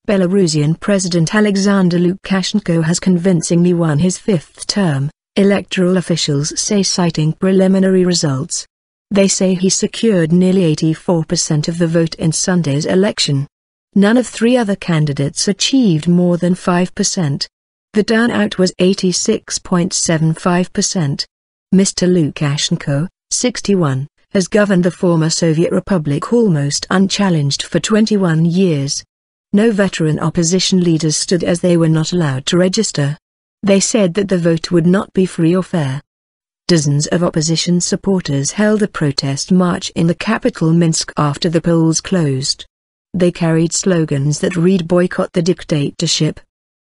Belarusian President Alexander Lukashenko has convincingly won his fifth term, electoral officials say, citing preliminary results. They say he secured nearly 84% of the vote in Sunday's election. None of three other candidates achieved more than 5%. The turnout was 86.75%. Mr. Lukashenko, 61, has governed the former Soviet Republic almost unchallenged for 21 years. No veteran opposition leaders stood as they were not allowed to register. They said that the vote would not be free or fair. Dozens of opposition supporters held a protest march in the capital Minsk after the polls closed. They carried slogans that read "Boycott the dictatorship"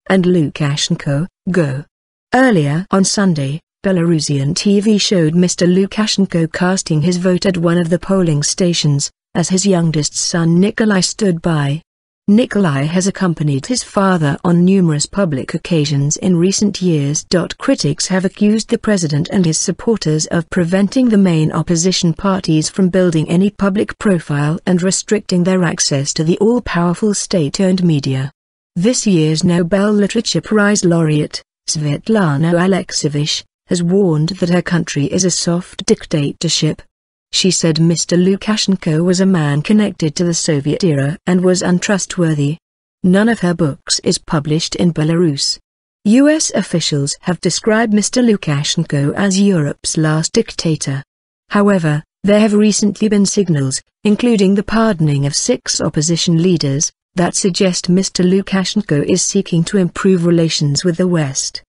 and "Lukashenko, go." Earlier on Sunday, Belarusian TV showed Mr. Lukashenko casting his vote at one of the polling stations, as his youngest son Nikolai stood by. Nikolai has accompanied his father on numerous public occasions in recent years. Critics have accused the president and his supporters of preventing the main opposition parties from building any public profile and restricting their access to the all-powerful state-owned media. This year's Nobel Literature Prize laureate, Svetlana Alexievich, has warned that her country is a soft dictatorship. She said Mr. Lukashenko was a man connected to the Soviet era and was untrustworthy. None of her books is published in Belarus. U.S. officials have described Mr. Lukashenko as Europe's last dictator. However, there have recently been signals, including the pardoning of 6 opposition leaders, that suggest Mr. Lukashenko is seeking to improve relations with the West.